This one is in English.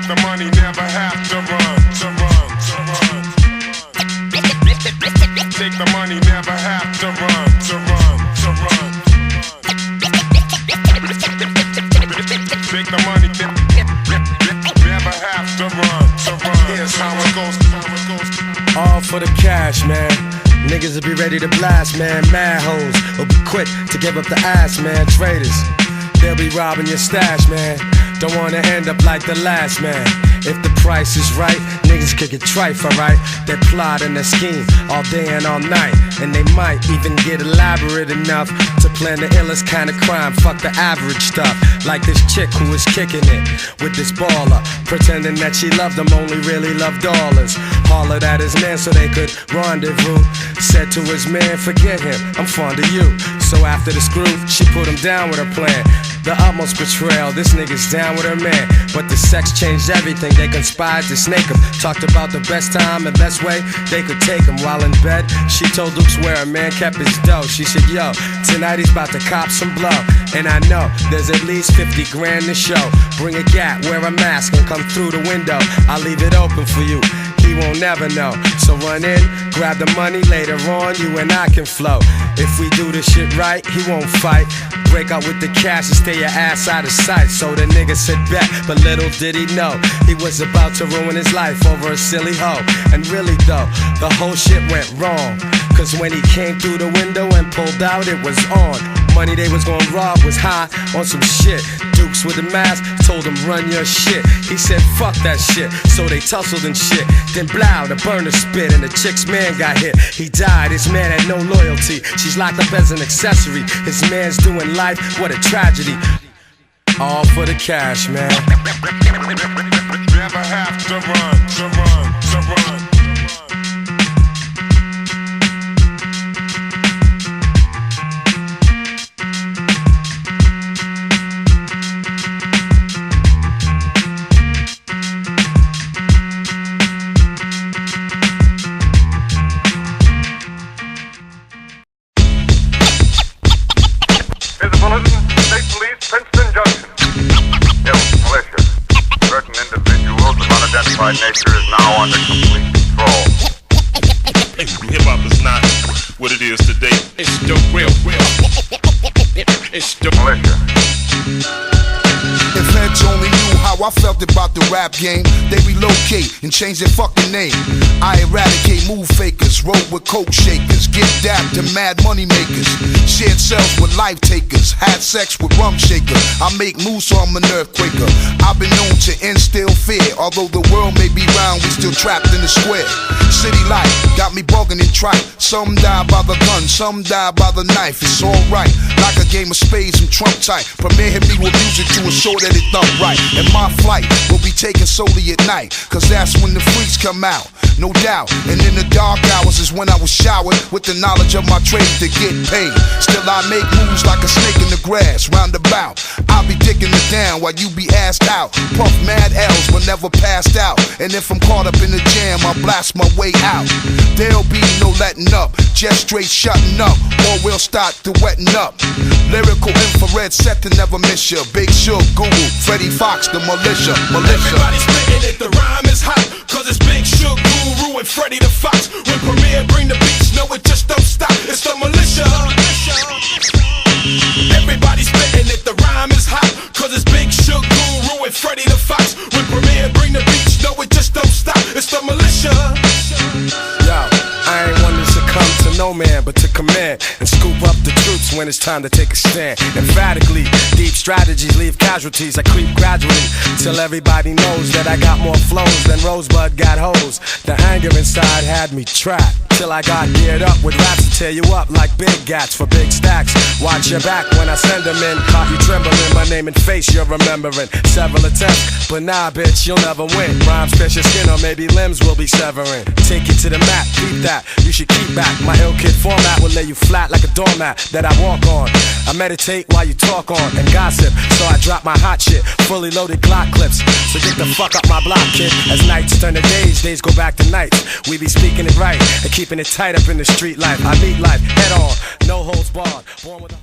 the money, never have to run, to run, to run. Take the money, never have to run, to run, to run. Take the money, never have to run, to run. Here's how it goes, All for the cash, man. Niggas will be ready to blast, man. Mad hoes will be quick to give up the ass, man. Traitors, they'll be robbing your stash, man. Don't wanna end up like the last man. If the price is right, niggas kick it trife, alright? They plot and they scheme all day and all night, and they might even get elaborate enough to plan the illest kind of crime. Fuck the average stuff, like this chick who was kicking it with this baller, pretending that she loved him, only really loved dollars. Hollered at his man so they could rendezvous. Said to his man, forget him, I'm fond of you. So after the screw, she put him down with her plan. The utmost betrayal, this nigga's down with her man. But the sex changed everything, they conspired to snake him. Talked about the best time and best way they could take him. While in bed, she told Dukes where a man kept his dough. She said, yo, tonight he's about to cop some blow. And I know there's at least 50 grand to show. Bring a gat, wear a mask, and come through the window. I'll leave it open for you, he won't never know. So run in, grab the money, later on you and I can flow. If we do this shit right, he won't fight. Break out with the cash and stay your ass out of sight. So the nigga said bet, but little did he know he was about to ruin his life over a silly hoe. And really though, the whole shit went wrong, cause when he came through the window and pulled out, it was on. Money they was gonna rob was high on some shit. Dukes with the mask told him run your shit. He said fuck that shit, so they tussled and shit. Then blow, the burner spit and the chick's man got hit. He died, his man had no loyalty. She's locked up as an accessory. His man's doing life, what a tragedy. All for the cash, man. never have to run, to run, to run. State Police, Princeton Junction. Hills Militia. Certain individuals of unidentified nature is now under complete control. Hip-hop is not what it is today. It's the real. It's the Militia. If heads only knew how I felt about the rap game, they relocate and change their fucking name. I eradicate move fakers, roll with coke shakers, get dapped to mad money makers, shared cells with life takers, had sex with rum shaker. I make moves so I'm an earthquaker. I've been known to instill fear, although the world may be round, we still trapped in the square. City life got me bugging and trite. Some die by the gun, some die by the knife. It's alright, like a game of spades and trump tight. Premier hit me with music to assure that it thump right. And my flight will be taken solely at night, cause that's when the freaks come out, no doubt. And in the dark hours is when I was showered with the knowledge of my trade to get paid. Still I make moves like a snake in the grass, roundabout. I'll be dicking it down while you be assed out. Puff mad L's but never passed out. And if I'm caught up in the jam, I'll blast my way out. There'll be no letting up, just straight shutting up, or we'll start to wetting up. Lyrical infrared set to never miss ya. Big Shug, Google, Freddie Fox, the militia. Everybody spitting it, the rhyme is hot, cause it's Big Shug, Guru, and Freddie the Fox. When Premier bring the beats, no it just don't stop, it's the militia. Everybody spitting it, the rhyme is hot, cause it's Big Shug, Guru, and Freddie the Fox. When Premier bring the beats, no it just don't stop, it's the militia. Yo, I ain't one to succumb to no man, but to command and scoop up the troops when it's time to take a stand. Emphatically, deep strategies leave casualties. I creep gradually till everybody knows that I got more flows than Rosebud got hoes. The anger inside had me trapped till I got geared up with raps to tear you up like big gats for big stacks. Watch your back when I send them in. Caught you trembling, my name and face you're remembering. Several attempts, but nah bitch, you'll never win. Rhymes pierce your skin or maybe limbs will be severing. Take you to the map, keep that, you should keep back. My ill kid format will lay you flat like a doormat that I walk on. I meditate while you talk on and gossip, so I drop my hot shit, fully loaded Glock clips. So get the fuck up my block, kid. As nights turn to days, days go back to nights. We be speaking it right and keeping it tight up in the street life. I meet life head on, no holds barred. Born with a